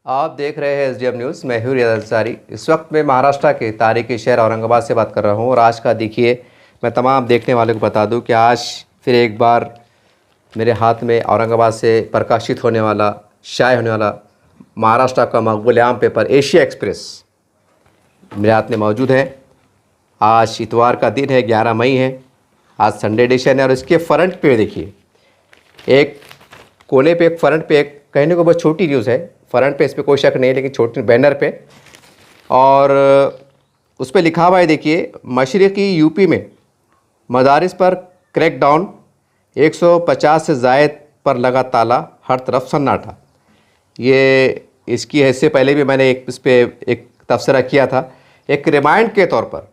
आप देख रहे हैं एसडीएम न्यूज़। मैं हूं रियाज अंसारी। इस वक्त मैं महाराष्ट्र के तारीखी शहर औरंगाबाद से बात कर रहा हूं और आज का देखिए, मैं तमाम देखने वालों को बता दूं कि आज फिर एक बार मेरे हाथ में औरंगाबाद से प्रकाशित होने वाला, शाये होने वाला महाराष्ट्र का मकबूल आम पेपर एशिया एक्सप्रेस मेरे हाथ में मौजूद है। आज इतवार का दिन है, 11 मई है। आज संडे एडिशन है और इसके फ्रंट पे देखिए, एक कोने पे, एक फ्रंट पे, एक कहने को बहुत छोटी न्यूज़ है। फ्रंट पे इस पर कोई शक नहीं है, लेकिन छोटी बैनर पे और उस पर लिखा हुआ है, देखिए, मशरक़ी यूपी में मदारिस पर क्रैकडाउन, 150 से ज़ायद पर लगा ताला, हर तरफ सन्नाटा। ये इसकी इससे पहले भी मैंने इस पर एक तबसरा किया था। एक रिमाइंड के तौर पर,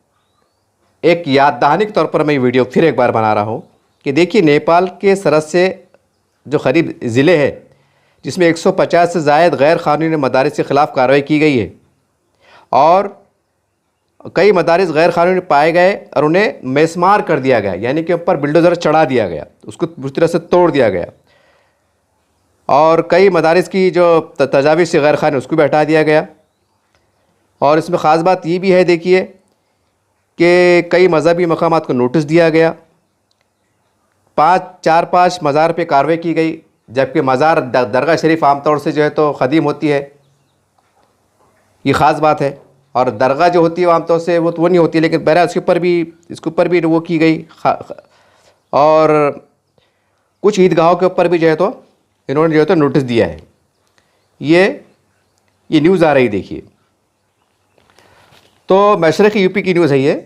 एक याद दहानी के तौर पर मैं वीडियो फिर एक बार बना रहा हूँ कि देखिए, नेपाल के सरहद से जो करीब ज़िले हैं जिसमें 150 से ज़ायद गैर क़ानूनी मदारिस के ख़िलाफ़ कार्रवाई की गई है और कई मदारिस गैर क़ानूनी पाए गए और उन्हें मेस्मार कर दिया गया, यानी कि ऊपर बुलडोज़र चढ़ा दिया गया, उसको पूरी तरह से तोड़ दिया गया और कई मदारिस की जो तजावीज़ से गैर क़ानूनी उसको भी हटा दिया गया। और इसमें ख़ास बात ये भी है, देखिए, कि कई मज़हबी मकामात को नोटिस दिया गया। 5 मज़ार पे कार्रवाई की गई, जबकि मज़ार दरगाह शरीफ आमतौर से जो है तो क़दीम होती है, ये ख़ास बात है। और दरगाह जो होती है आमतौर से वो नहीं होती, लेकिन बहरहाल इसके ऊपर भी वो की गई। और कुछ ईदगाहों के ऊपर भी जो है तो इन्होंने जो है तो नोटिस दिया है। ये न्यूज़ आ रही, देखिए। तो मशरक़ी यूपी की न्यूज़ है ये।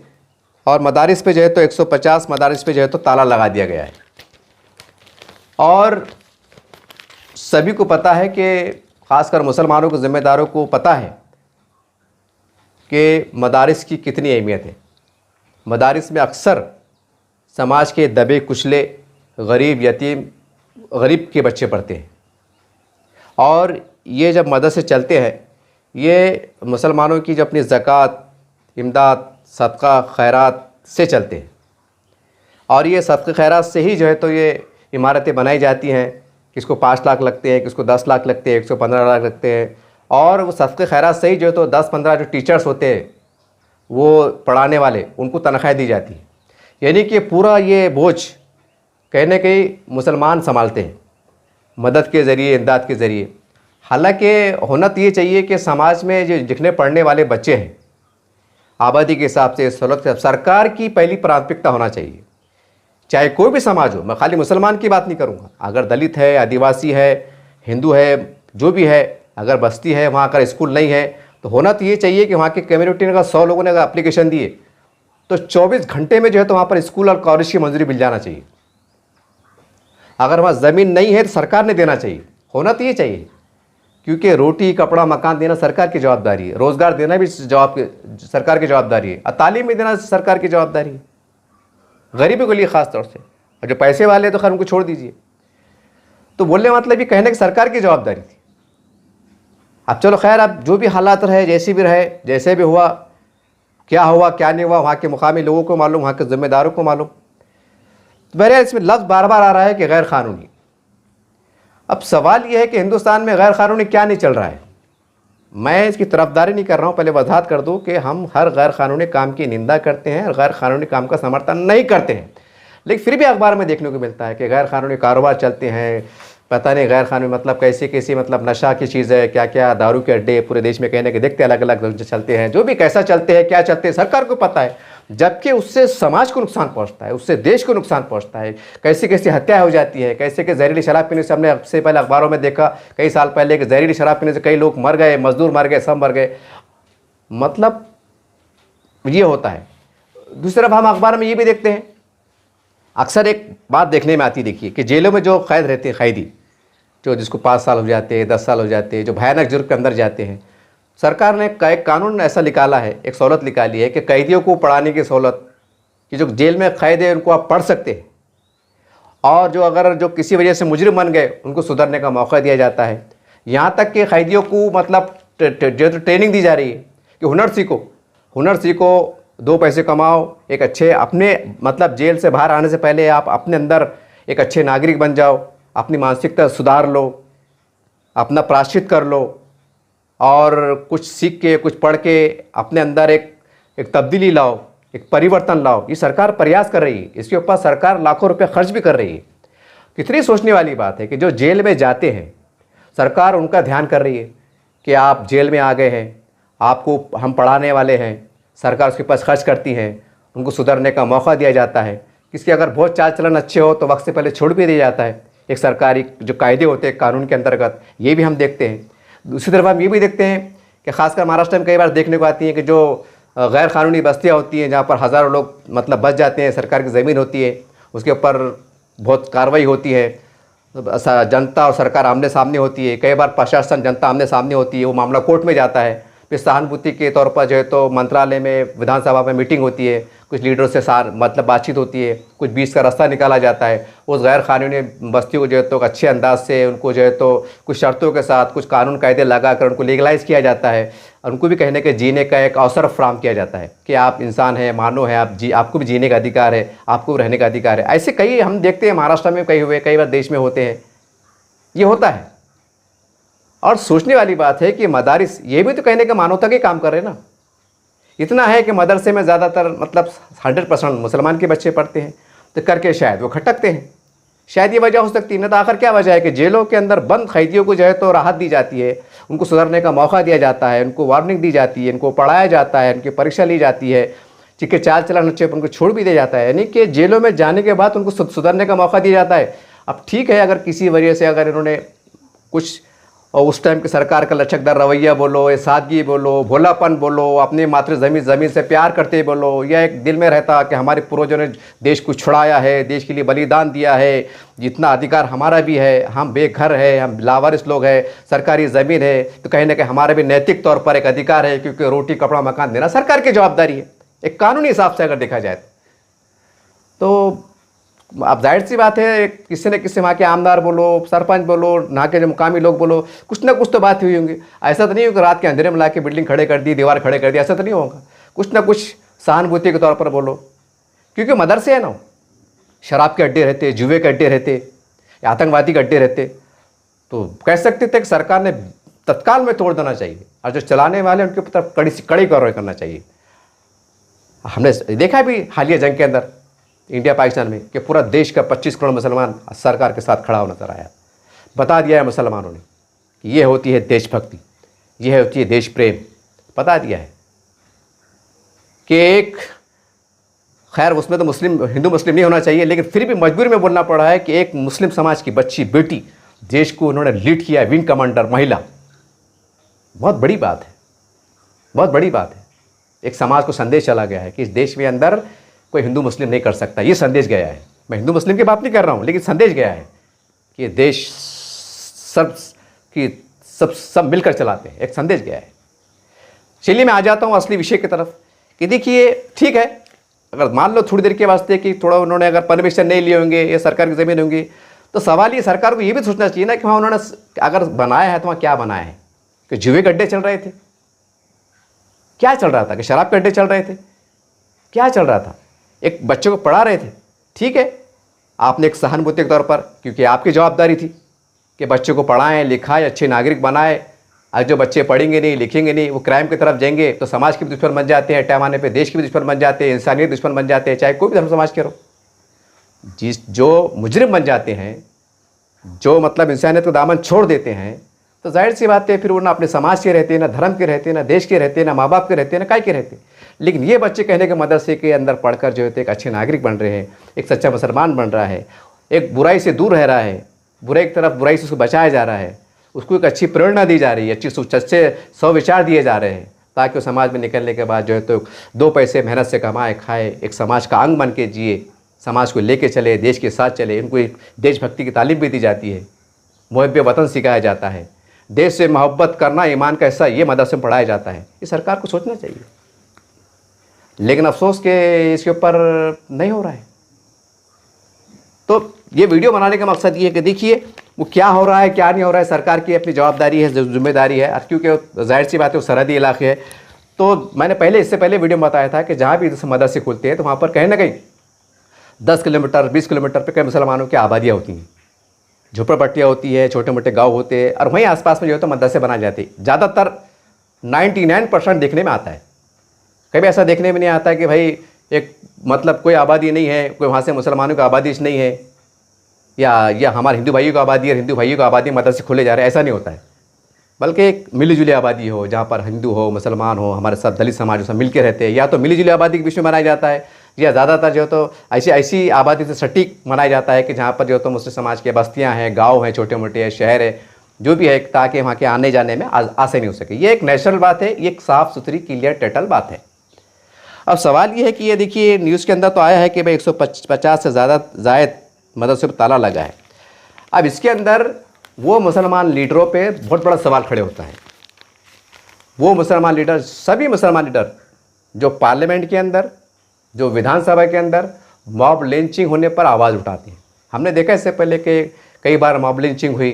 और मदारिस पे जो है तो 150 मदारिस पे जो है तो ताला लगा दिया गया है। और सभी को पता है कि ख़ासकर मुसलमानों के ज़िम्मेदारों को पता है कि मदारिस की कितनी अहमियत है। मदारिस में अक्सर समाज के दबे कुचले, गरीब, यतीम, गरीब के बच्चे पढ़ते हैं और ये जब मदद से चलते हैं, ये मुसलमानों की जो अपनी ज़कात, इमदाद, सदका, खैरात से चलते हैं। और ये सदक़े खैरात से ही जो है तो ये इमारतें बनाई जाती हैं। किसको 5 लाख लगते हैं, किसको 10 लाख लगते हैं, 115 लाख लगते हैं। और वो सदक़े खैरात से ही जो है तो 10-15 जो टीचर्स होते हैं, वो पढ़ाने वाले, उनको तनख्वाह दी जाती है। यानी कि पूरा ये बोझ कहने के मुसलमान संभालते हैं, मदद के ज़रिए, इमदाद के ज़रिए। हालांकि होना तो ये चाहिए कि समाज में जो लिखने पढ़ने वाले बच्चे हैं, आबादी के हिसाब से, सहूलत के हिसाब से, सरकार की पहली प्राथमिकता होना चाहिए। चाहे कोई भी समाज हो, मैं खाली मुसलमान की बात नहीं करूँगा। अगर दलित है, आदिवासी है, हिंदू है, जो भी है, अगर बस्ती है, वहाँ अगर स्कूल नहीं है, तो होना तो ये चाहिए कि वहाँ की कम्युनिटी ने अगर 100 लोगों ने अगर एप्लीकेशन दिए तो 24 घंटे में जो है तो वहाँ पर स्कूल और कॉलेज की मंजूरी मिल जाना चाहिए। अगर वहाँ ज़मीन नहीं है तो सरकार ने देना चाहिए। होना तो ये चाहिए, क्योंकि रोटी, कपड़ा, मकान देना सरकार की जवाबदारी है, रोज़गार देना भी सरकार की जवाबदारी है, और तालीम भी देना सरकार की जवाबदारी है, गरीबों के लिए ख़ास तौर से। और जो पैसे वाले तो खैर उनको छोड़ दीजिए। तो बोलने मतलब ये कहने की सरकार की जवाबदारी थी। अब चलो खैर, अब जो भी हालात रहे, जैसे भी रहे, जैसे भी हुआ, क्या नहीं हुआ, वहाँ के मुकामी लोगों को मालूम, वहाँ के ज़िम्मेदारों को मालूम। तो बहरहाल इसमें लफ्ज़ बार बार आ रहा है कि गैर क़ानूनी। अब सवाल यह है कि हिंदुस्तान में गैर क़ानूनी क्या नहीं चल रहा है। मैं इसकी तरफदारी नहीं कर रहा हूँ, पहले वजाहत कर दूँ कि हम हर गैर क़ानूनी काम की निंदा करते हैं और गैर क़ानूनी काम का समर्थन नहीं करते हैं। लेकिन फिर भी अखबार में देखने को मिलता है कि गैर क़ानूनी कारोबार चलते हैं। पता नहीं गैर क़ानूनी मतलब कैसे मतलब नशा की चीज़ है, क्या दारू के अड्डे पूरे देश में कहने के देखते अलग अलग चलते हैं। जो भी कैसा चलते हैं, क्या चलते हैं, सरकार को पता है। जबकि उससे समाज को नुकसान पहुंचता है, उससे देश को नुकसान पहुंचता है। कैसे हत्या हो जाती है, कैसे जहरीली शराब पीने से, हमने सबसे पहले अखबारों में देखा कई साल पहले कि जहरीली शराब पीने से कई लोग मर गए, मजदूर मर गए, सब मर गए। मतलब ये होता है। दूसरी तरफ हम अखबार में ये भी देखते हैं, अक्सर एक बात देखने में आती, देखिए, कि जेलों में जो कैद रहते हैं, कैदी जो जिसको 5 साल हो जाते हैं, 10 साल हो जाते हैं, जो भयानक जुर्म के अंदर जाते हैं, सरकार ने एक कानून ऐसा निकाला है, एक सहूलत निकाली है कि कैदियों को पढ़ाने की सहूलत, कि जो जेल में कैद है उनको आप पढ़ सकते हैं। और जो किसी वजह से मुजरिम बन गए, उनको सुधरने का मौका दिया जाता है। यहाँ तक कि कैदियों को मतलब जो ट्रेनिंग दी जा रही है कि हुनर सीखो, 2 पैसे कमाओ, एक अच्छे अपने मतलब जेल से बाहर आने से पहले आप अपने अंदर एक अच्छे नागरिक बन जाओ, अपनी मानसिकता सुधार लो, अपना प्रायश्चित कर लो, और कुछ सीख के, कुछ पढ़ के अपने अंदर एक तब्दीली लाओ, एक परिवर्तन लाओ। ये सरकार प्रयास कर रही है, इसके ऊपर सरकार लाखों रुपए खर्च भी कर रही है। कितनी सोचने वाली बात है कि जो जेल में जाते हैं, सरकार उनका ध्यान कर रही है कि आप जेल में आ गए हैं, आपको हम पढ़ाने वाले हैं, सरकार उसके पास खर्च करती है, उनको सुधरने का मौका दिया जाता है। किसी अगर बहुत चाल चलन अच्छे हो तो वक्त से पहले छोड़ भी दिया जाता है। एक सरकारी जो कायदे होते हैं कानून के अंतर्गत, ये भी हम देखते हैं। दूसरी तरफ हम ये भी देखते हैं कि खासकर महाराष्ट्र में कई बार देखने को आती है कि जो गैर कानूनी बस्तियाँ होती हैं, जहाँ पर हज़ारों लोग मतलब बच जाते हैं, सरकार की ज़मीन होती है, उसके ऊपर बहुत कार्रवाई होती है, जनता और सरकार आमने सामने होती है, कई बार प्रशासन जनता आमने सामने होती है, वो मामला कोर्ट में जाता है, फिर सहानुभूति के तौर पर जो है तो मंत्रालय में, विधानसभा में मीटिंग होती है, कुछ लीडरों से मतलब बातचीत होती है, कुछ बीच का रास्ता निकाला जाता है। उस गैर कानूनी बस्तियों को जो है तो अच्छे अंदाज से उनको जो है तो कुछ शर्तों के साथ, कुछ कानून कायदे लगा कर उनको लीगलाइज़ किया जाता है और उनको भी कहने के जीने का एक अवसर फ्राहम किया जाता है कि आप इंसान हैं, मानव हैं, आपको भी जीने का अधिकार है, आपको भी रहने का अधिकार है। ऐसे कई हम देखते हैं महाराष्ट्र में कई बार देश में होते हैं, ये होता है। और सोचने वाली बात है कि मदारिस ये भी तो कहने का मानवता के काम कर रहे हैं ना। इतना है कि मदरसे में ज़्यादातर मतलब 100% मुसलमान के बच्चे पढ़ते हैं, तो करके शायद वो खटकते हैं। शायद ये वजह हो सकती है ना। तो आखिर क्या वजह है कि जेलों के अंदर बंद कैदियों को जो है तो राहत दी जाती है, उनको सुधरने का मौका दिया जाता है, उनको वार्निंग दी जाती है, उनको पढ़ाया जाता है, उनकी परीक्षा ली जाती है, जिनके चाल चलन अच्छे उनको छोड़ भी दिया जाता है। यानी कि जेलों में जाने के बाद उनको सुधरने का मौका दिया जाता है। अब ठीक है, अगर किसी वजह से अगर इन्होंने कुछ और उस टाइम की सरकार का लचकदार रवैया बोलो, या सादगी बोलो, भोलापन बोलो, अपने मातृ ज़मीन से प्यार करते बोलो, या एक दिल में रहता कि हमारे पूर्वजों ने देश को छुड़ाया है, देश के लिए बलिदान दिया है, जितना अधिकार हमारा भी है, हम बेघर है, हम लावारिस लोग हैं, सरकारी ज़मीन है, तो कहीं ना कहीं हमारा भी नैतिक तौर पर एक अधिकार है, क्योंकि रोटी कपड़ा मकान देना सरकार की जवाबदारी है, एक कानूनी हिसाब से अगर देखा जाए तो। अब जाहिर सी बात है, किसी न किसी वहाँ के आमदार बोलो, सरपंच बोलो, वहाँ के जो मुकामी लोग बोलो, कुछ ना कुछ तो बात हुई होंगी। ऐसा तो नहीं होगा रात के अंधेरे में ला के बिल्डिंग खड़े कर दी, दीवार खड़े कर दी, ऐसा तो नहीं होगा। कुछ ना कुछ सहानुभूति के तौर पर बोलो, क्योंकि मदरसे है ना, शराब के अड्डे रहते, जुए के अड्डे रहते, आतंकवादी के अड्डे रहते, तो कह सकते थे कि सरकार ने तत्काल में तोड़ देना चाहिए और जो चलाने वाले उनके ऊपर कड़ी कार्रवाई करना चाहिए। हमने देखा भी हालिया जंग के अंदर इंडिया पाकिस्तान में कि पूरा देश का 25 करोड़ मुसलमान सरकार के साथ खड़ा हो नजर आया। बता दिया है मुसलमानों ने कि ये होती है देशभक्ति, ये होती है देश प्रेम। बता दिया है कि एक, खैर उसमें तो हिंदू मुस्लिम नहीं होना चाहिए, लेकिन फिर भी मजबूरी में बोलना पड़ा है कि एक मुस्लिम समाज की बच्ची बेटी देश को उन्होंने लीड किया, विंग कमांडर महिला। बहुत बड़ी बात है, बहुत बड़ी बात है। एक समाज को संदेश चला गया है कि इस देश में अंदर कोई हिंदू मुस्लिम नहीं कर सकता, ये संदेश गया है। मैं हिंदू मुस्लिम की बात नहीं कर रहा हूँ, लेकिन संदेश गया है कि ये देश सब मिलकर चलाते हैं, एक संदेश गया है। चलिए मैं आ जाता हूँ असली विषय की तरफ कि देखिए, ठीक है, अगर मान लो थोड़ी देर के वास्ते कि थोड़ा उन्होंने अगर परमिशन नहीं लिए होंगे, ये सरकार की ज़मीन होंगी, तो सवाल ये सरकार को ये भी सोचना चाहिए ना कि वहाँ उन्होंने अगर बनाया है तो वहाँ क्या बनाया है, कि जुए के अड्डे चल रहे थे, क्या चल रहा था, कि शराब के अड्डे चल रहे थे, क्या चल रहा था, एक बच्चे को पढ़ा रहे थे। ठीक है, आपने एक सहानुभूति के तौर पर, क्योंकि आपकी जवाबदारी थी कि बच्चे को पढ़ाएं, लिखाएं, अच्छे नागरिक बनाएं। आज जो बच्चे पढ़ेंगे नहीं, लिखेंगे नहीं, वो क्राइम की तरफ जाएंगे तो समाज के भी दुश्मन बन जाते हैं, टाइम आने पे देश के भी दुश्मन बन जाते हैं, इंसानियत दुश्मन बन जाते हैं, चाहे कोई भी धर्म समाज के रहो। जो मुजरिम बन जाते हैं, जो मतलब इंसानियत का दामन छोड़ देते हैं, तो जाहिर सी बात है फिर वो ना अपने समाज के रहते हैं, ना धर्म के रहते हैं, ना देश के रहते हैं, ना माँ बाप के रहते हैं, ना काय के रहते हैं। लेकिन ये बच्चे कहने के मदरसे के अंदर पढ़कर जो है एक अच्छे नागरिक बन रहे हैं, एक सच्चा मुसलमान बन रहा है, एक बुराई से दूर रह रहा है, बुराई की तरफ बुराई से उसको बचाया जा रहा है, उसको एक अच्छी प्रेरणा दी जा रही है, अच्छे विचार दिए जा रहे हैं, ताकि वो समाज में निकलने के बाद जो है तो 2 पैसे मेहनत से कमाए खाए, एक समाज का अंग बन के जिए, समाज को लेके चले, देश के साथ चले। उनको एक देशभक्ति की तालीम भी दी जाती है, मुहब्बे वतन सिखाया जाता है, देश से मोहब्बत करना ईमान का हिस्सा, ये मदरसे में पढ़ाया जाता है। ये सरकार को सोचना चाहिए, लेकिन अफसोस के इसके ऊपर नहीं हो रहा है। तो ये वीडियो बनाने का मकसद ये है कि देखिए वो क्या हो रहा है, क्या नहीं हो रहा है। सरकार की अपनी जवाबदारी है, जिम्मेदारी है, क्योंकि जाहिर सी बात है वो सरहदी इलाके है। तो मैंने इससे पहले वीडियो में बताया था कि जहाँ भी जैसे मदरसे खुलते हैं तो वहाँ पर कहीं ना कहीं 10 किलोमीटर 20 किलोमीटर पर कई मुसलमानों की आबादियाँ होती हैं, झोपड़पट्टियाँ होती है, छोटे मोटे गाँव होते हैं, और वहीं आसपास में जो है तो मदरसे बनाए जाते हैं। ज़्यादातर 99% देखने में आता है। कभी ऐसा देखने में नहीं आता कि भाई एक मतलब कोई आबादी नहीं है, कोई वहाँ से मुसलमानों की आबादी नहीं है, या हमारे हिंदू भाइयों की आबादी है, हिंदू भाइयों की आबादी मदरसे खुले जा रहे हैं, ऐसा नहीं होता है। बल्कि एक मिली जुली आबादी हो, जहाँ पर हिंदू हो, मुसलमान हो, हमारे साथ दलित समाज सब मिल के रहते हैं, या तो मिली जुली आबादी के बीच में मनाया जाता है, या ज़्यादातर जो तो ऐसी आबादी से सटीक मनाया जाता है कि जहाँ पर जो तो मुस्लिम समाज के बस्तियाँ हैं, गाँव हैं, छोटे मोटे शहर है, जो भी है, ताकि वहाँ के आने जाने में आसानी हो सके। ये एक नेचुरल बात है, ये एक साफ़ सुथरी क्लियर टटल बात है। अब सवाल ये है कि ये देखिए न्यूज़ के अंदर तो आया है कि भाई 150 से ज़ायद मदरसे पर ताला लगा है। अब इसके अंदर वो मुसलमान लीडरों पे बहुत बड़ा सवाल खड़े होता है। वो मुसलमान लीडर, सभी मुसलमान लीडर जो पार्लियामेंट के अंदर, जो विधानसभा के अंदर मॉब लिंचिंग होने पर आवाज़ उठाते हैं। हमने देखा इससे पहले कि कई बार मॉब लिंचिंग हुई,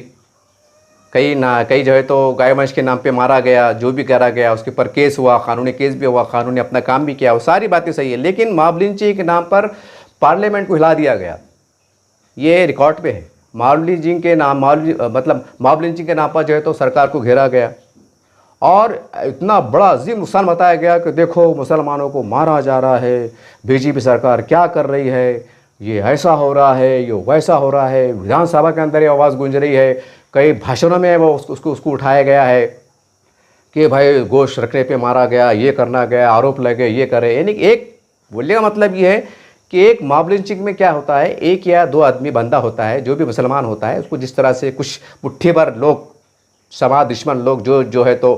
कई जो है तो गायवंश के नाम पे मारा गया, जो भी करा गया उसके ऊपर केस हुआ, कानूनी केस भी हुआ, कानून ने अपना काम भी किया, वो सारी बातें सही है। लेकिन मॉब लिंचिंग के नाम पर पार्लियामेंट को हिला दिया गया, ये रिकॉर्ड पे है। मॉब लिंचिंग के नाम पर जो है तो सरकार को घेरा गया और इतना बड़ा अजीम नुकसान बताया गया कि देखो मुसलमानों को मारा जा रहा है, बीजेपी सरकार क्या कर रही है, ये ऐसा हो रहा है, ये वैसा हो रहा है। विधानसभा के अंदर ये आवाज़ गूंज रही है, कई भाषणों में वो उसको उठाया गया है कि भाई गोश्त रखने पे मारा गया, ये करना गया, आरोप लगे, ये करे। यानी एक बोलने का मतलब ये है कि एक मॉब लिंचिंग में क्या होता है, एक या दो आदमी बंदा होता है, जो भी मुसलमान होता है, उसको जिस तरह से कुछ मुट्ठी भर लोग, समाज दुश्मन लोग, जो है तो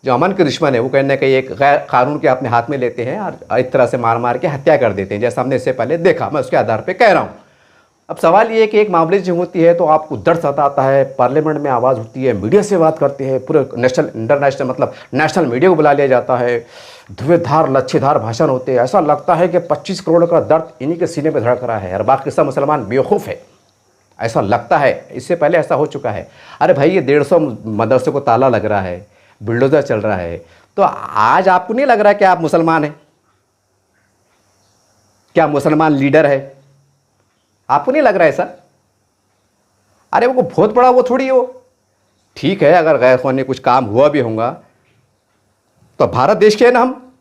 जो अमन के दुश्मन है, वो कहने का एक गैर कानून के अपने हाथ में लेते हैं और इस तरह से मार के हत्या कर देते हैं, जैसा हमने इससे पहले देखा। मैं उसके आधार पर कह रहा हूँ। अब सवाल ये है कि एक मामले जो होती है तो आपको दर्द सताता है, पार्लियामेंट में आवाज़ उठती है, मीडिया से बात करते हैं, पूरे नेशनल इंटरनेशनल मतलब नेशनल मीडिया को बुला लिया जाता है, धुएंधार लच्छेदार भाषण होते हैं, ऐसा लगता है कि 25 करोड़ का दर्द इन्हीं के सीने में धड़क रहा है और बाकी सब मुसलमान बेवकूफ़ है, ऐसा लगता है। इससे पहले ऐसा हो चुका है। अरे भाई ये 150 मदरसे को ताला लग रहा है, बुलडोजर चल रहा है, तो आज आपको नहीं लग रहा कि आप मुसलमान हैं? क्या मुसलमान लीडर है? आपको नहीं लग रहा है ऐसा? अरे वो बहुत बड़ा वो थोड़ी हो। ठीक है, अगर गैर कानूनी कुछ काम हुआ भी होगा तो भारत देश के हैं ना, हम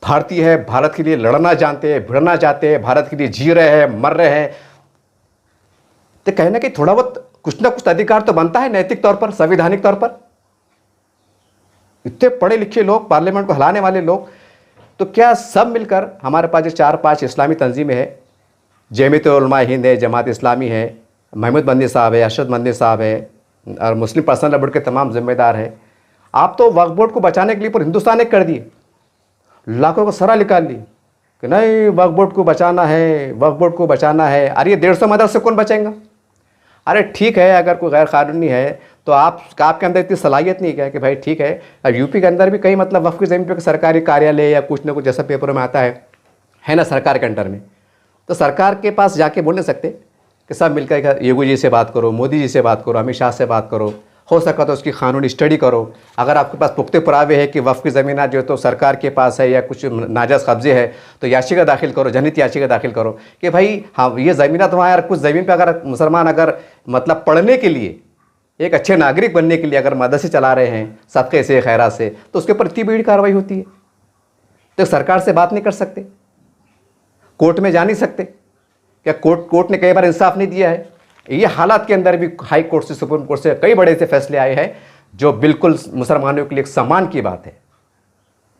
भारतीय है, भारत के लिए लड़ना जानते हैं, भिड़ना चाहते हैं, भारत के लिए जी रहे हैं, मर रहे हैं, तो कहना कि थोड़ा बहुत कुछ ना कुछ अधिकार तो बनता है नैतिक तौर पर, संवैधानिक तौर पर। इतने पढ़े लिखे लोग, पार्लियामेंट को हिलाने वाले लोग, तो क्या सब मिलकर हमारे पास जो 4-5 इस्लामी तंजीमें हैं, जमीयत उलमा हिंद है, जमात इस्लामी है, महमूद बंदी साहब है, अरशद बंदी साहब है और मुस्लिम पर्सनल बोर्ड के तमाम जिम्मेदार हैं, आप तो वक्फ बोर्ड को बचाने के लिए पूरे हिंदुस्तान एक कर दिए, लाखों को सरा निकाल ली कि नहीं वक्फ बोर्ड को बचाना है, वक्फ बोर्ड को बचाना है। अरे ये 150 मदरसे कौन बचेगा? अरे ठीक है, अगर कोई गैर कानूनी है तो आपके अंदर इतनी सलाहियत नहीं है कि भाई ठीक है। अब यूपी के अंदर भी कई मतलब वक्फ की ज़मीन पर सरकारी कार्यालय या कुछ ना कुछ जैसा पेपरों में आता है ना, सरकार के अंडर में, तो सरकार के पास जाके बोल नहीं सकते कि सब मिलकर योगी जी से बात करो, मोदी जी से बात करो, अमित शाह से बात करो, हो सका तो उसकी कानूनी स्टडी करो। अगर आपके पास पुख्ते पुरावे है कि वफ़ की ज़मीन जो तो सरकार के पास है या कुछ नाजायज़ कब्जे है, तो याचिका दाखिल करो, जनहित याचिका दाखिल करो कि भाई हाँ ये ज़मीन तो वहाँ, कुछ ज़मीन पर अगर मुसलमान अगर मतलब पढ़ने के लिए, एक अच्छे नागरिक बनने के लिए अगर मदरसे चला रहे हैं सदक़े से, खैरात से, तो उसके ऊपर इतनी बड़ी कार्रवाई होती है। तो सरकार से बात नहीं कर सकते, कोर्ट में जा नहीं सकते क्या? कोर्ट ने कई बार इंसाफ नहीं दिया है। ये हालात के अंदर भी हाई कोर्ट से, सुप्रीम कोर्ट से कई बड़े ऐसे फैसले आए हैं जो बिल्कुल मुसलमानों के लिए एक सम्मान की बात है।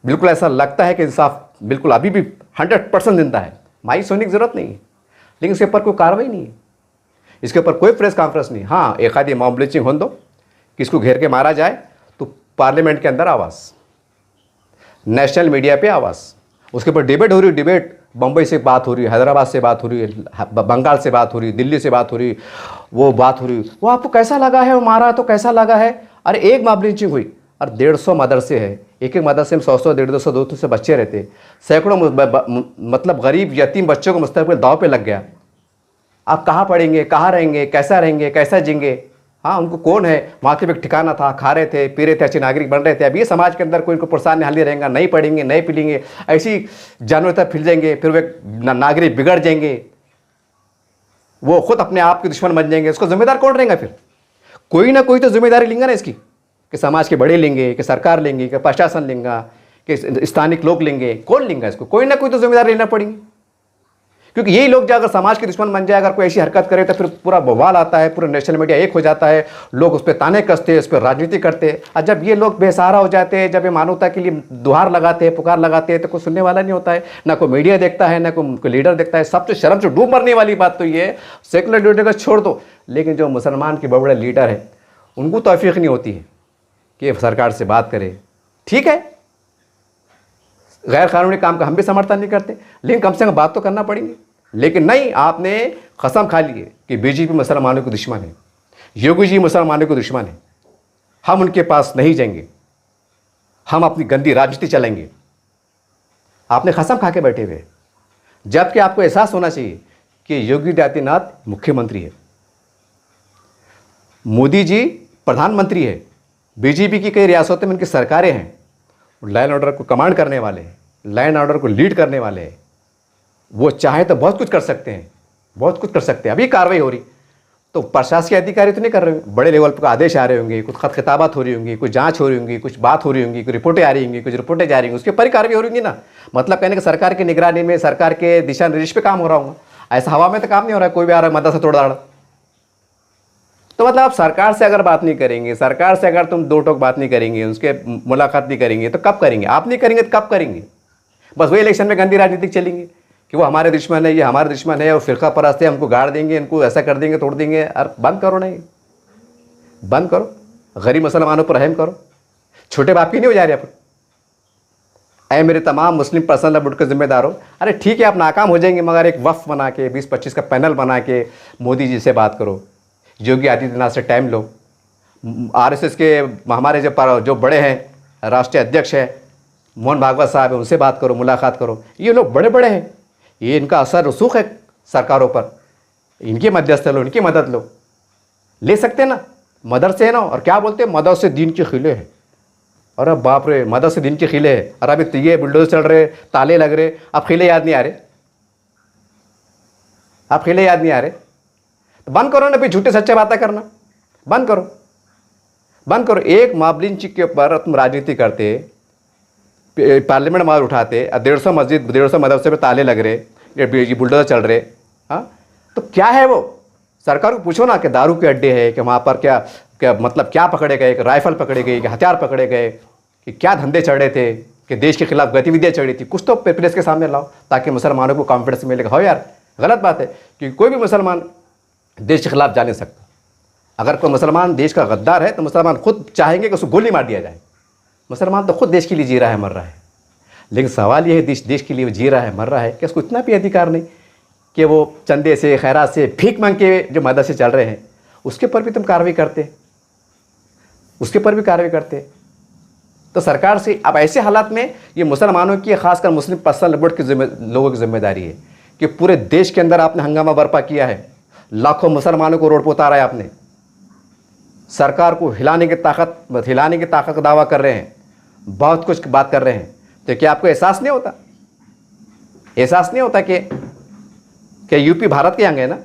बिल्कुल ऐसा लगता है कि इंसाफ बिल्कुल अभी भी 100% जिंदा है, मायूस होने की ज़रूरत नहीं है। लेकिन इसके ऊपर कोई कार्रवाई नहीं है, इसके ऊपर कोई प्रेस कॉन्फ्रेंस नहीं। हाँ, एक आधी मॉब लिंचिंग हो दो, किसको घेर के मारा जाए, तो पार्लियामेंट के अंदर आवाज़, नेशनल मीडिया पे आवाज़, उसके ऊपर डिबेट हो रही, डिबेट बम्बई से बात हो रही है, हैदराबाद से बात हो रही है, बंगाल से बात हो रही है, दिल्ली से बात हो रही है, वो बात हो रही है, वो आपको कैसा लगा है, वो मारा तो कैसा लगा है? अरे एक मॉब लिंचिंग हुई और 150 मदरसे है, एक मदरसे में 100-100, 150-200, 200 से बच्चे रहते, सैकड़ों मतलब गरीब यतीम बच्चों को मुस्तकबिल दाव पे लग गया। आप कहाँ पढ़ेंगे, कहाँ रहेंगे, कैसा जिएंगे? हाँ, उनको कौन है, वहाँ के भी ठिकाना था, खा रहे थे, पी रहे थे, अच्छे नागरिक बन रहे थे। अब ये समाज के अंदर कोई इनको प्रोत्साहन नहीं रहेगा, नहीं पढ़ेंगे, नहीं पीलेंगे, ऐसी जानवर तक फिर जाएंगे, फिर वे नागरिक बिगड़ जाएंगे, वो खुद अपने आप के दुश्मन बन जाएंगे। उसको जिम्मेदार कौन रहेगा? फिर कोई ना कोई तो जिम्मेदारी लेंगे ना इसकी कि समाज के बड़े लेंगे, कि सरकार लेंगे, कि प्रशासन लेंगा, कि स्थानिक लोग लेंगे? कौन लेंगे इसको? कोई ना कोई तो जिम्मेदार लेना पड़ेंगे, क्योंकि यही लोग जो अगर समाज के दुश्मन बन जाए, अगर कोई ऐसी हरकत करे तो फिर पूरा बवाल आता है, पूरा नेशनल मीडिया एक हो जाता है, लोग उस पर ताने कसते हैं, उस पर राजनीति करते हैं। और जब ये लोग बेसहारा हो जाते हैं, जब ये मानवता के लिए दुहार लगाते हैं, पुकार लगाते हैं, तो कोई सुनने वाला नहीं होता है, ना कोई मीडिया देखता है, ना कोई लीडर देखता है। सबसे शर्म से डूब मरने वाली बात तो ये है, सेकुलर लीडर को छोड़ दो, लेकिन जो मुसलमान के बड़े बड़े लीडर हैं उनको तौफीक नहीं होती है कि सरकार से बात करें। ठीक है, गैर कानूनी काम का हम भी समर्थन नहीं करते, लेकिन कम से कम बात तो करना पड़ेगी। लेकिन नहीं, आपने कसम खा ली है कि बीजेपी मुसलमानों के दुश्मन है, योगी जी मुसलमानों के दुश्मन है, हम उनके पास नहीं जाएंगे, हम अपनी गंदी राजनीति चलेंगे। आपने कसम खा के बैठे हुए, जबकि आपको एहसास होना चाहिए कि योगी आदित्यनाथ मुख्यमंत्री है, मोदी जी प्रधानमंत्री है, बीजेपी की कई रियासतों में उनकी सरकारें हैं, लॉ एंड ऑर्डर को कमांड करने वाले हैं, लॉ एंड ऑर्डर को लीड करने वाले हैं। वो चाहे तो बहुत कुछ कर सकते हैं, बहुत कुछ कर सकते हैं। अभी कार्रवाई हो रही तो प्रशासकीय अधिकारी तो नहीं कर रहे होंगे, बड़े लेवल पर आदेश आ रहे होंगे, कुछ खत खिताबात हो रही होंगी, कुछ जांच हो रही होंगी, कुछ बात हो रही होंगी, कुछ रिपोर्टें आ रही होंगी, कुछ रिपोर्टें जा रही होंगी, उसके ऊपर ही कार्रवाई हो रही होंगी ना। मतलब कहने का सरकार की निगरानी में, सरकार के दिशा निर्देश पे काम हो रहा होगा। ऐसा हवा में तो काम नहीं हो रहा है, कोई भी आ रहा है मदद से तोड़ दाड़। तो मतलब आप सरकार से अगर बात नहीं करेंगे, सरकार से अगर तुम दो टोक बात नहीं करेंगे, उसके मुलाकात नहीं करेंगे, तो कब करेंगे? आप नहीं करेंगे तो कब करेंगे? बस वही इलेक्शन में गंदी राजनीति चलेंगे कि वो हमारे दुश्मन है, ये हमारे दुश्मन है, और फिरका परस्त है, हमको गाड़ देंगे, इनको ऐसा कर देंगे, तोड़ देंगे। और बंद करो, नहीं बंद करो, गरीब मुसलमानों पर रहम करो। छोटे बाप की नहीं हो जा रही आप? ऐ मेरे तमाम मुस्लिम पर्सनल बुड के जिम्मेदार हो, अरे ठीक है आप नाकाम हो जाएंगे, मगर एक वफ़ बना के 20-25 का पैनल बना के मोदी जी से बात करो, योगी आदित्यनाथ से टाइम लो, आरएसएस के हमारे जो बड़े हैं, राष्ट्रीय अध्यक्ष हैं मोहन भागवत साहब है, उनसे बात करो, मुलाकात करो। ये लोग बड़े बड़े हैं, ये इनका असर रसूख है सरकारों पर, इनकी मध्यस्थ लो, इनकी मदद लो, ले सकते ना। मदर से है ना, और क्या बोलते हैं, मदद से दीन के खिले हैं। अरे बाप रे, मदद से दीन के खिले हैं। और अभी ये बुलडोजर चल रहे, ताले लग रहे, अब खिले याद नहीं आ रहे, आप खिले याद नहीं आ रहे, तो बंद करो ना फिर झूठे सच्चे बातें करना, बंद करो, बंद करो। एक माबलिन चिक के ऊपर तुम राजनीति करते, पार्लियामेंट मार उठाते, 150 मस्जिद 150 मदरसे पे ताले लग रहे, ये बुलडोजर चल रहे। हाँ, तो क्या है वो? सरकार को पूछो ना कि दारू के अड्डे है, कि वहाँ पर क्या क्या मतलब क्या पकड़े गए, कि राइफल पकड़े गए, कि हथियार पकड़े गए, कि क्या धंधे चढ़ रहे थे, कि देश के खिलाफ गतिविधियाँ चढ़ी थी। कुछ तो प्रेस के सामने लाओ ताकि मुसलमानों को कॉन्फिडेंस मिलेगा। हो यार, गलत बात है कि कोई भी मुसलमान देश के खिलाफ जा नहीं सकता। अगर कोई मुसलमान देश का गद्दार है तो मुसलमान खुद चाहेंगे कि उसको गोली मार दिया जाए। मुसलमान तो खुद देश के लिए जी रहा है, मर रहा है। लेकिन सवाल ये है, देश के लिए जी रहा है, मर रहा है, कि उसको इतना भी अधिकार नहीं कि वो चंदे से, खैरात से, भीख मांग के जो मदद से चल रहे हैं, उसके ऊपर भी तुम कार्रवाई करते, उसके ऊपर भी कार्रवाई करते। तो सरकार से अब ऐसे हालात में ये मुसलमानों की, खासकर मुस्लिम पर्सनल बोर्ड के लोगों की जिम्मेदारी है कि पूरे देश के अंदर आपने हंगामा बर्पा किया है, लाखों मुसलमानों को रोड पर उतारा है आपने, सरकार को हिलाने की ताकत का दावा कर रहे हैं, बहुत कुछ बात कर रहे हैं। तो क्या आपको एहसास नहीं होता, एहसास नहीं होता कि यूपी भारत के अंग है ना,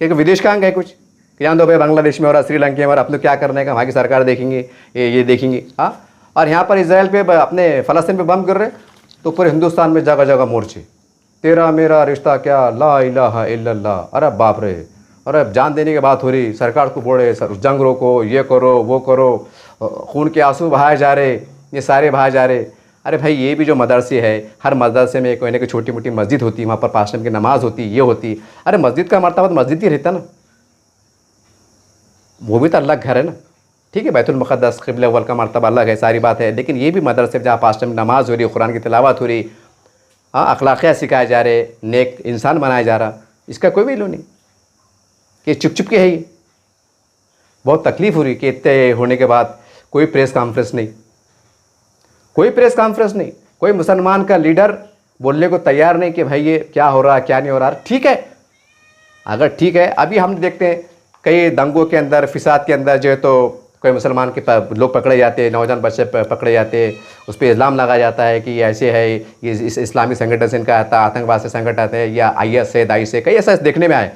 कि विदेश का अंग है कुछ, कि जान दो भाई बांग्लादेश में हो रहा, श्रीलंका में, और अपने क्या करने का, वहाँ की सरकार देखेंगे, ये देखेंगे। हाँ, और यहाँ पर इसराइल पे, अपने फ़लस्तीन पे बम गिर रहे, तो पूरे हिंदुस्तान में जगह जगह मोर्चे, तेरा मेरा रिश्ता क्या, ला इलाहा इल्लल्लाह। अरे बाप रे, अरे जान देने की बात हो रही, सरकार को बोले जंग रोको, ये करो, वो करो, खून के आंसू बहाए जा रहे, ये सारे बहाए जा रहे। अरे भाई, ये भी जो मदरसे है, हर मदरसे में कोई ना कोई छोटी मोटी मस्जिद होती, वहाँ पर 5 टाइम की नमाज होती, ये होती। अरे मस्जिद का मर्तबा तो मस्जिद ही रहता ना, वो भी तो अल्लाह घर है ना। ठीक है, बैतुल मुक़द्दस क़िबला अव्वल का मर्तबा अलग है, सारी बात है, लेकिन ये भी मदरसे जहाँ 5 टाइम नमाज हो रही, कुरान की तिलावत हो रही, हाँ, अखलाक़ियात सिखाए जा रहे, नेक इंसान बनाया जा रहा, इसका कोई वैल्यू नहीं कि चुप चुप के है। ये बहुत तकलीफ़ हो रही कि इतने होने के बाद कोई प्रेस कॉन्फ्रेंस नहीं, कोई प्रेस कॉन्फ्रेंस नहीं, कोई मुसलमान का लीडर बोलने को तैयार नहीं कि भाई ये क्या हो रहा, क्या नहीं हो रहा। ठीक है, अगर ठीक है, अभी हम देखते हैं कई दंगों के अंदर, फिसाद के अंदर जो है, तो कोई मुसलमान के लोग पकड़े जाते हैं, नौजवान बच्चे पकड़े जाते हैं, उस पर इल्ज़ाम लगाया जाता है कि ये ऐसे है, ये इस इस्लामी संगठन से इनका आता, आतंकवाद से संगठन है, या IS से, दाइश से, कई ऐसा देखने में आए।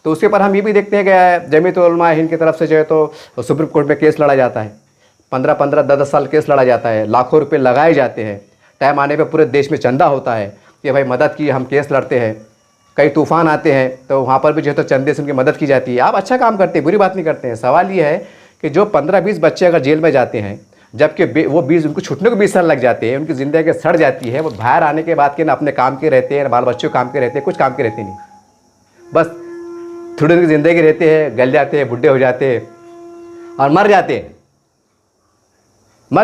तो उसके ऊपर हम ये भी देखते हैं कि जमीयत उलमा हिंद की तरफ से जो है तो सुप्रीम कोर्ट में केस लड़ा जाता है, 15-15, 10-10 साल केस लड़ा जाता है, लाखों रुपए लगाए जाते हैं। टाइम आने पे पूरे देश में चंदा होता है कि भाई मदद की, हम केस लड़ते हैं। कई तूफ़ान आते हैं तो वहाँ पर भी जो है तो चंदे से उनकी मदद की जाती है। आप अच्छा काम करते हैं, बुरी बात नहीं करते हैं। सवाल ये है कि जो 15-20 बच्चे अगर जेल में जाते हैं, जबकि वो 20 उनको छूटने को 20 साल लग जाते हैं, उनकी ज़िंदगी सड़ जाती है, वो बाहर आने के बाद के ना अपने काम के रहते हैं, ना बाल बच्चों काम के रहते हैं, कुछ काम के रहते नहीं, बस थोड़ी देर की ज़िंदगी रहते हैं, गल जाते हैं, बुढ़े हो जाते हैं और मर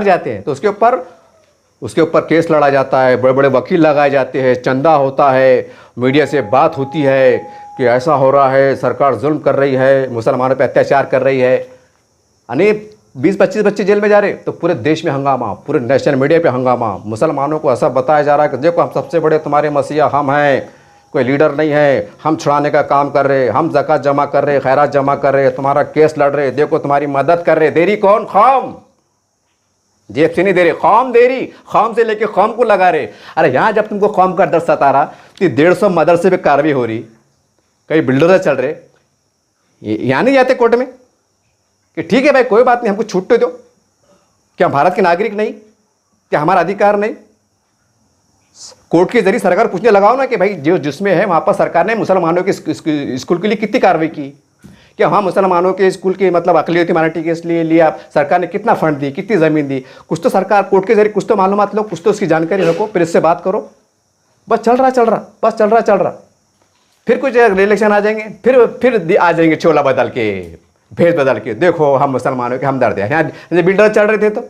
जाते हैं। तो उसके ऊपर केस लड़ा जाता है, बड़े बड़े वकील लगाए जाते हैं, चंदा होता है, मीडिया से बात होती है कि ऐसा हो रहा है, सरकार जुल्म कर रही है, मुसलमानों पे अत्याचार कर रही है। यानी 20-25 बच्चे जेल में जा रहे तो पूरे देश में हंगामा, पूरे नेशनल मीडिया पे हंगामा। मुसलमानों को ऐसा बताया जा रहा है कि देखो हम सबसे बड़े तुम्हारे मसीहा हम हैं, कोई लीडर नहीं है, हम छुड़ाने का काम कर रहे, हम ज़कात जमा कर रहे, खैरात जमा कर रहे, तुम्हारा केस लड़ रहे, देखो तुम्हारी मदद कर रहे। देरी कौन? कौम। जेब से नहीं दे रहे, कौम दे रही, कौम से लेके कौम को लगा रहे। अरे यहाँ जब तुमको कौम का दर्द सता रहा तो 150 मदरसे पे कार्रवाई हो रही, कई बिल्डर चल रहे, यहाँ नहीं जाते कोर्ट में कि ठीक है भाई कोई बात नहीं, हमको छूट तो दो। क्या भारत के नागरिक नहीं? क्या हमारा अधिकार नहीं? कोर्ट के जरिए सरकार पूछने लगाओ ना कि भाई जो जिसमें है वहाँ पर सरकार ने मुसलमानों के स्कूल के लिए कितनी कार्रवाई की, क्या वहाँ मुसलमानों के स्कूल के मतलब अक़लियती माइनॉरिटी के लिए लिया, सरकार ने कितना फंड दी, कितनी ज़मीन दी, कुछ तो सरकार कोर्ट के जरिए कुछ तो मालूमात लो, कुछ तो उसकी जानकारी रखो, फिर इससे बात करो। बस चल रहा। फिर कुछ इलेक्शन आ जाएंगे, फिर आ जाएंगे चोला बदल के, भेद बदल के, देखो हम मुसलमानों के हमदर्द हैं। यहाँ बिल्डर चल रहे थे तो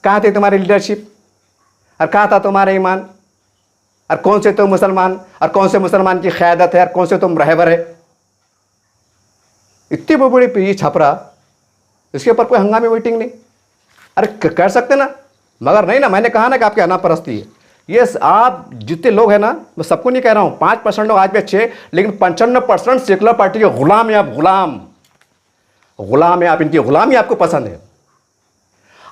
कहाँ थे तुम्हारी लीडरशिप, और कहाँ था तुम्हारा ईमान, और कौन से तुम मुसलमान, और कौन से मुसलमान की क़यादत है, और कौन से तुम रहबर है? इतनी बड़ी ये छपरा, इसके ऊपर कोई हंगामी मीटिंग नहीं। अरे कर सकते ना, मगर नहीं ना। मैंने कहा ना कि आपकी अनापरस्ती है। ये आप जितने लोग हैं ना, मैं सबको नहीं कह रहा हूँ, 5% लोग आज भी अच्छे, लेकिन 95% सेकुलर पार्टी के गुलाम है आप। गुलाम है आप, इनकी गुलामी आपको पसंद है।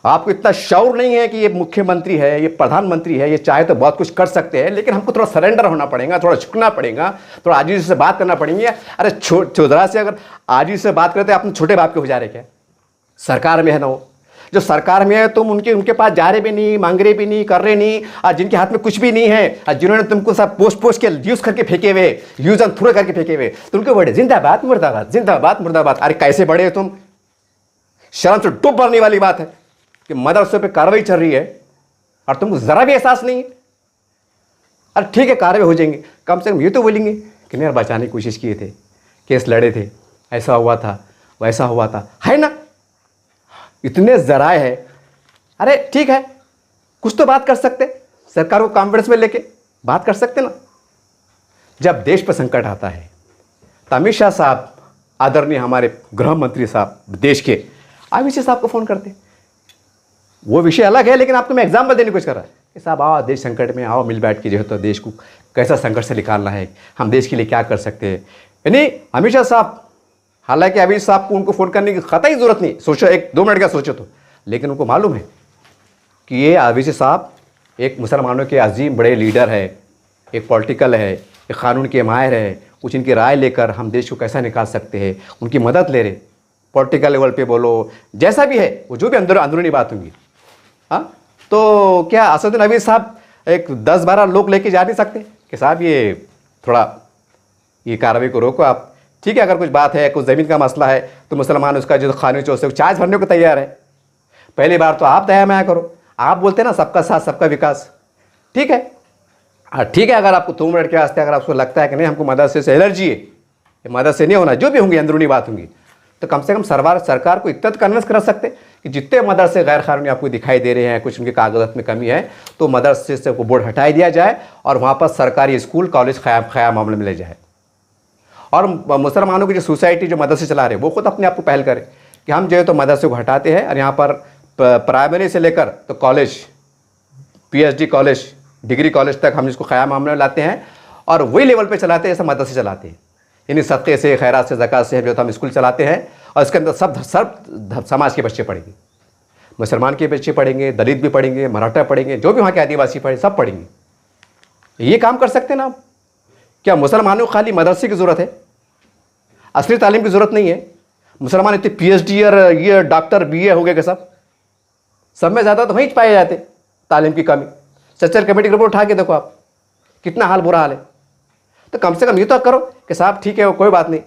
आपको इतना शौर नहीं है कि ये मुख्यमंत्री है, ये प्रधानमंत्री है, ये चाहे तो बहुत कुछ कर सकते हैं, लेकिन हमको थोड़ा सरेंडर होना पड़ेगा, थोड़ा झुकना पड़ेगा, थोड़ा आजीज़ी से बात करना पड़ेगी। अरे चौधरा से अगर आजीज़ी से बात करते अपने छोटे बाप के हो जा रहे क्या? सरकार में है ना वो, जो सरकार में है तुम उनके पास जा रहे भी नहीं, मांग रहे भी नहीं, कर रहे नहीं, और जिनके हाथ में कुछ भी नहीं है, और जिन्होंने तुमको सब पोस्ट के यूज़ करके फेंके हुए, यूज़ एंड थ्रो करके फेंके हुए, तो उनके बड़े जिंदाबाद मुर्दाबाद। अरे कैसे बड़े हो तुम? शर्म से डूब मरने वाली बात है कि मदरसे पे कार्रवाई चल रही है और तुमको ज़रा भी एहसास नहीं है। अरे ठीक है कार्रवाई हो जाएंगे, कम से कम ये तो बोलेंगे कि नहीं यार बचाने की कोशिश किए थे, केस लड़े थे, ऐसा हुआ था, वैसा हुआ था, है ना? इतने ज़राए हैं। अरे ठीक है, कुछ तो बात कर सकते, सरकार को कॉन्फिडेंस में लेके बात कर सकते ना। जब देश पर संकट आता है तो अमित शाह साहब, आदरणीय हमारे गृह मंत्री साहब देश के, अमित शाह साहब को फ़ोन करते। वो विषय अलग है, लेकिन आपको मैं एग्जाम्पल देने की कोशिश कर रहा है कि साहब आओ देश संकट में, आओ मिल बैठ के जो है तो देश को कैसा संकट से निकालना है, हम देश के लिए क्या कर सकते हैं। यानी अमित शाह साहब, हालांकि अमित शाह को उनको फ़ोन करने की कतई ज़रूरत नहीं, सोचो 1-2 मिनट का सोचो तो, लेकिन उनको मालूम है कि ये अमित शाह साहब एक मुसलमानों के अजीम बड़े लीडर है, एक पॉलिटिकल है, एक क़ानून के माहिर है, कुछ इनकी राय लेकर हम देश को कैसा निकाल सकते हैं, उनकी मदद ले रहे। पॉलिटिकल लेवल पे बोलो, जैसा भी है वो, जो भी अंदरूनी बात होंगी। हाँ, तो क्या असदुद्दीन अवीद साहब एक 10-12 लोग लेके जा नहीं सकते कि साहब ये थोड़ा ये कार्रवाई को रोको आप? ठीक है, अगर कुछ बात है, कुछ ज़मीन का मसला है, तो मुसलमान उसका जो कानूनी चौसे चार्ज भरने को तैयार है। पहली बार तो आप दया माया करो, आप बोलते ना सबका साथ सबका विकास, ठीक है। हाँ ठीक है, अगर आपको 2 मिनट के वास्ते अगर आपको लगता है कि नहीं हमको मदरसे से एलर्जी है, मदद से नहीं होना, जो भी होंगी अंदरूनी बात होंगी, तो कम से कम सरकार को इतना कन्विंस कर सकते कि जितने मदरसे गैर कानूनी आपको दिखाई दे रहे हैं, कुछ उनके कागजात में कमी है, तो मदरसे से वो बोर्ड हटाई दिया जाए और वहाँ पर सरकारी स्कूल कॉलेज क़याम मामले में ले जाए। और मुसलमानों की जो सोसाइटी जो मदरसे चला रहे, वो खुद अपने आप को पहल करें कि हम जो है तो मदरसे को हटाते हैं और यहाँ पर प्राइमरी से लेकर तो college, PhD college, degree college तक हम इसको क़याम मामले में लाते हैं और वही लेवल पे चलाते हैं, ऐसा मदरसे चलाते हैं। यानी सदक़े से, खैरात से, ज़कात से जो हम स्कूल चलाते हैं और इसके अंदर सब समाज के बच्चे पढ़ेंगे, मुसलमान के बच्चे पढ़ेंगे, दलित भी पढ़ेंगे, मराठा पढ़ेंगे, जो भी वहाँ के आदिवासी पढ़े सब पढ़ेंगे। ये काम कर सकते हैं ना आप? क्या मुसलमानों को खाली मदरसे की ज़रूरत है? असली तालीम की ज़रूरत नहीं है? मुसलमान इतने पीएचडी और ये डॉक्टर बीए हो गए कि सब में ज़्यादा तो वहीं पाए जाते तालीम की कमी। सच्चर कमेटी की रिपोर्ट उठा के देखो आप, कितना हाल बुरा हाल है। तो कम से कम ये तो करो कि साहब ठीक है वो कोई बात नहीं,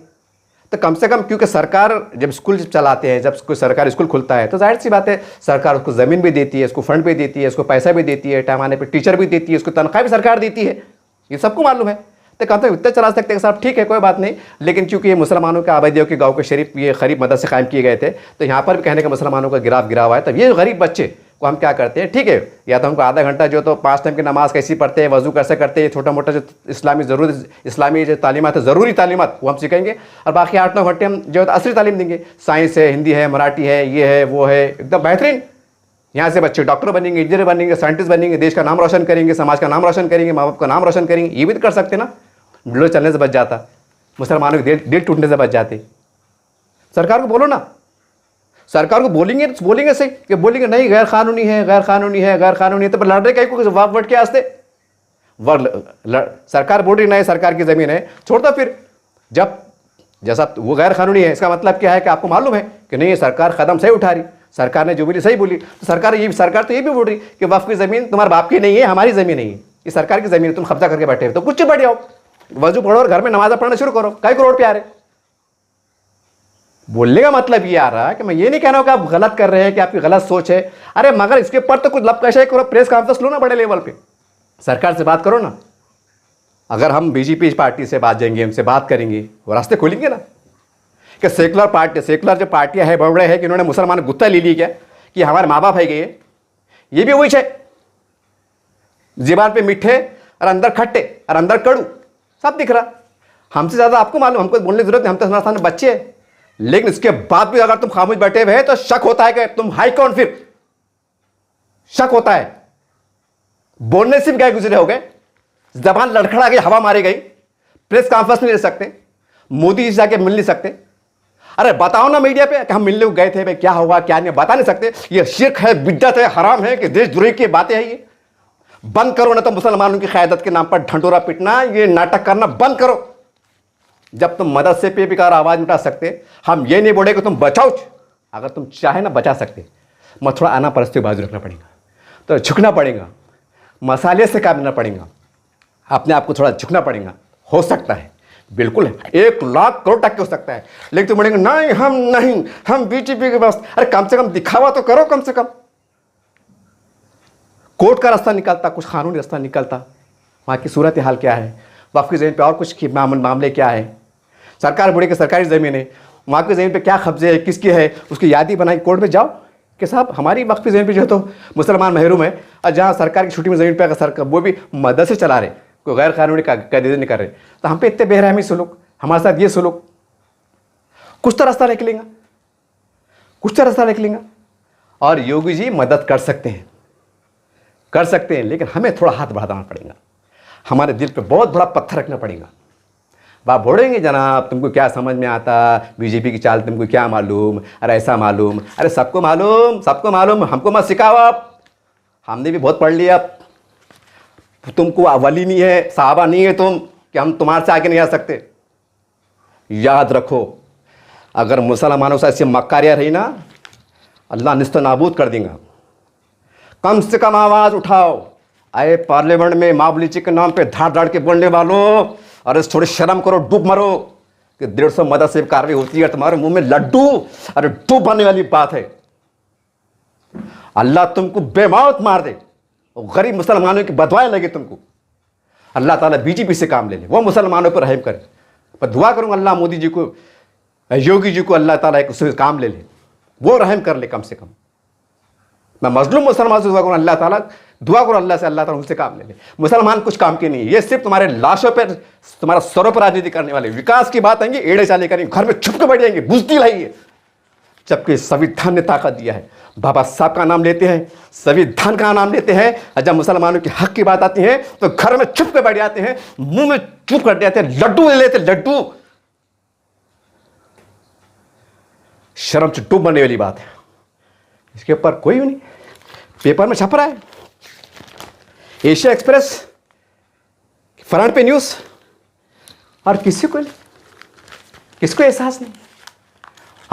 तो कम से कम, क्योंकि सरकार जब स्कूल चलाते हैं, जब कोई सरकारी स्कूल खुलता है तो जाहिर सी बात है सरकार उसको ज़मीन भी देती है, उसको फंड भी देती है, उसको पैसा भी देती है, टाइम आने पर टीचर भी देती है, उसको तनख्वाह भी सरकार देती है, ये सबको मालूम है। तो कम से कम इतना चला सकते हैं साहब ठीक है कोई बात नहीं। लेकिन चूंकि ये मुसलमानों के आबादियों के गाँव के शरीफ ये गरीब मदद से कायम किए गए थे, तो यहाँ पर भी कहने का मुसलमानों का गिरा हुआ है। तब ये गरीब बच्चे को हम क्या करते हैं, ठीक है या तो हमको आधा घंटा जो तो 5 टाइम की नमाज कैसी पढ़ते हैं, वजू कैसे करते हैं, छोटा मोटा जो इस्लामी जो तालीमात है, ज़रूरी तालीमात वो हम सीखेंगे, और बाकी 8-9 घंटे हम जो असली तालीम देंगे। साइंस है, हिंदी है, मराठी है, ये है वो है, एकदम बेहतरीन। यहाँ से बच्चे डॉक्टर बनेंगे, इंजीनियर बनेंगे, साइंटिस्ट बनेंगे, देश का नाम रोशन करेंगे, समाज का नाम रोशन करेंगे, माँ बाप का नाम रोशन करेंगे। ये भी तो कर सकते ना, बिल्लो चलने से बच जाता, मुसलमानों के दिल टूटने से बच जाते। सरकार को बोलो ना, सरकार को बोलेंगे सही कि बोलेंगे नहीं गैर कानूनी है, गैर कानूनी है, गैर कानूनी है, तो लड़ रहे कहीं को वट के आस्ते सरकार बोल रही नहीं सरकार की ज़मीन है, छोड़ दो। फिर जब जैसा वो गैर कानूनी है, इसका मतलब क्या है कि आपको मालूम है कि नहीं ये सरकार कदम सही उठा रही, सरकार ने जो बोली सही बोली। तो सरकार तो ये भी बोल रही कि वक्फ की ज़मीन तुम्हारे बाप की नहीं है, हमारी ज़मीन नहीं है, ये सरकार की ज़मीन है, तुम कब्जा करके बैठे हो। तो कुछ बढ़ जाओ, वजू पढ़ो और घर में नमाज़ पढ़ना शुरू करो, कई करोड़ पे आ रहे। बोलने का मतलब ये आ रहा है कि मैं ये नहीं कह रहा हूं कि आप गलत कर रहे हैं, कि आपकी गलत सोच है, अरे मगर इसके ऊपर तो कुछ लपकशाई करो, प्रेस कॉन्फ्रेंस लो ना बड़े लेवल पे, सरकार से बात करो ना। अगर हम बीजेपी पार्टी से बात जाएंगे, हमसे बात करेंगे, वो रास्ते खोलेंगे ना कि सेकुलर जो पार्टियां हैं बड़े हैं कि इन्होंने मुसलमान गुत्ता ले ली क्या कि हमारे माँ बाप है गए, ये भी वही है, ज़ुबान पे मीठे और अंदर खट्टे और अंदर कड़ू, सब दिख रहा। हमसे ज़्यादा आपको मालूम, हमको बोलने की जरूरत नहीं, हम तो हमारे सामने बच्चे हैं। लेकिन इसके बाद भी अगर तुम खामोश बैठे हुए हैं तो शक होता है कि तुम हाई कौन, फिर शक होता है। बोलने से भी गए गुजरे हो गए, जबान लड़खड़ा गई, हवा मारी गई, प्रेस कॉन्फ्रेंस नहीं ले सकते, मोदी जी जाके मिल नहीं सकते। अरे बताओ ना मीडिया पे कि हम मिलने को गए थे, भाई क्या होगा क्या नहीं, बता नहीं सकते। ये शिर्क है, बिद्दत है, हराम है कि देशद्रोही की बातें हैं, ये बंद करो ना। तो मुसलमानों की क़यादत के नाम पर ढंढोरा पीटना, ये नाटक करना बंद करो। जब तुम मदद से बेकार आवाज़ उठा सकते, हम ये नहीं बोले कि तुम बचाओ, अगर तुम चाहे ना बचा सकते, मत थोड़ा आना परस्ती बाजू रखना पड़ेगा, तो झुकना पड़ेगा, मसाले से काम लेना पड़ेगा, अपने आप को थोड़ा झुकना पड़ेगा। हो सकता है, बिल्कुल 1 लाख करोड़ टक्के हो सकता है। लेकिन तुम बोलेंगे नहीं हम बीजेपी के पास, अरे कम से कम दिखावा तो करो, कम से कम कोर्ट का रास्ता निकलता, कुछ कानूनी रास्ता निकलता। वहाँ की सूरत हाल क्या है, वक्फ की ज़मीन पे और कुछ मामले क्या है, सरकार बोले कि सरकारी ज़मीन है, वहाँ की ज़मीन पे क्या कब्जे है, किसकी है, उसकी यादी बनाई, कोर्ट में जाओ कि साहब हमारी वक्फ की ज़मीन पे जो तो मुसलमान महरूम है, और जहाँ सरकार की छुट्टी में ज़मीन पे अगर सरकार वो भी मदद से चला रहे, कोई गैर कानूनी कायदे नहीं कर रहे, तो हम पे इतने बेरहमी सुलूक, हमारे साथ ये सुलूक, कुछ तो रास्ता निकलेगा, कुछ तो रास्ता निकलेगा। और योगी जी मदद कर सकते हैं, लेकिन हमें थोड़ा हाथ बढ़ाना पड़ेगा, हमारे दिल पे बहुत बड़ा पत्थर रखना पड़ेगा। बाप बोलेंगे जनाब तुमको क्या समझ में आता, बीजेपी की चाल तुमको क्या मालूम, अरे ऐसा मालूम, अरे सबको मालूम, हमको मत सिखाओ आप, हमने भी बहुत पढ़ लिया। तुमको वली नहीं है, साहबा नहीं है तुम कि हम तुम्हारे से आगे नहीं आ सकते। याद रखो, अगर मुसलमानों से ऐसी मक्कारियाँ रही ना, अल्लाह निस्त नाबूद कर देगा। कम से कम आवाज़ उठाओ, आए पार्लियामेंट में माँ बोली के नाम पे धाड़ के बोलने वालों, अरे थोड़ी शर्म करो, डूब मरो कि 150 मदद से कार्रवाई होती है, तुम्हारे मुंह में लड्डू, अरे डूब आने वाली बात है। अल्लाह तुमको बेमौत मार दे, गरीब मुसलमानों की बदवाएं लगे तुमको। अल्लाह ताला बीजेपी से काम ले ले, वो मुसलमानों पर रहम करे। पर दुआ करूँगा अल्लाह मोदी जी को, योगी जी को अल्लाह ताला उससे काम ले ले, वो रहम कर ले। कम से कम मैं मजलूम मुसलमान से दुआ करूँ, अल्लाह ताला दुआ करो अल्लाह से, अल्लाह ताला उनसे काम ले ले। मुसलमान कुछ काम के नहीं है, ये सिर्फ तुम्हारे लाशों पर, तुम्हारा सरों पर राजनीति करने वाले, विकास की बात आएंगे एड़े चाले करेंगे, घर में छुप के बैठ जाएंगे, बुजदिल है ये। जबकि संविधान ने ताकत दिया है, बाबा साहब का नाम लेते हैं, संविधान का नाम लेते हैं, और जब मुसलमानों के हक की बात आती है तो घर में छुप के बैठ जाते हैं, मुंह में चुप कर जाते हैं, लड्डू ले लेते, लड्डू। शर्म से डूब बनने वाली बात है। इसके ऊपर कोई नहीं, पेपर में छप रहा है, एशिया एक्सप्रेस, फ्रंट पे न्यूज़, और किसी को नहीं, किसको एहसास नहीं।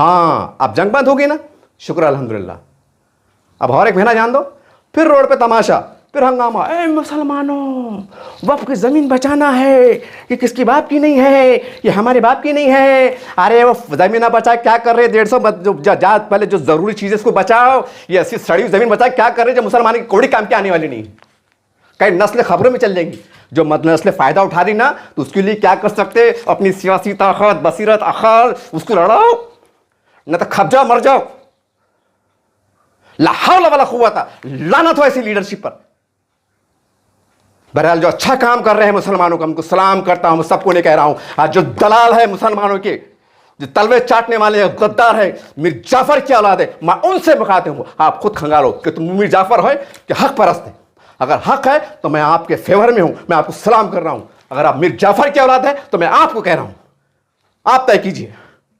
हाँ, अब जंग बंद होगी ना, शुक्र अल्हम्दुलिल्लाह। अब और एक महीना जान दो, फिर रोड पे तमाशा, फिर हंगामा, ए मुसलमानों वक्फ की ज़मीन बचाना है, ये किसकी बाप की नहीं है, ये हमारे बाप की नहीं है। अरे वो ज़मीन ना बचाए क्या कर रहे, 150 जा पहले जो ज़रूरी चीज़ इसको बचाओ, ये ऐसी सड़ी ज़मीन बचाए क्या कर रहे, जो मुसलमान की कोड़ी काम के आने वाली नहीं। कई नस्लें खबरों में चल जाएंगी, जो नस्लें फ़ायदा उठा रही ना, तो उसके लिए क्या कर सकते, अपनी सियासी ताकत, बसीरत, अक़ल, उसको लड़ाओ, न तो खप जाओ, मर जाओ। ला हौला वला कुव्वता, लानत हो ऐसी लीडरशिप पर। बहरहाल जो अच्छा काम कर रहे हैं मुसलमानों का, उनको सलाम करता हूं, मैं सबको नहीं कह रहा हूं। आज जो दलाल है मुसलमानों के, जो तलवे चाटने वाले हैं, गद्दार है, मीर जाफर की औलाद है, मैं उनसे मुखाते हूं। आप खुद खंगालो कि तुम मीर जाफर है कि हक परस्त है। अगर हक है तो मैं आपके फेवर में हूं, मैं आपको सलाम कर रहा हूं। अगर आप मीर जाफर की औलाद है तो मैं आपको कह रहा हूं, आप तय कीजिए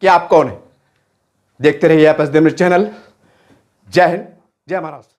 कि आप कौन है। देखते रहिए आप चैनल। जय हिंद, जय महाराष्ट्र।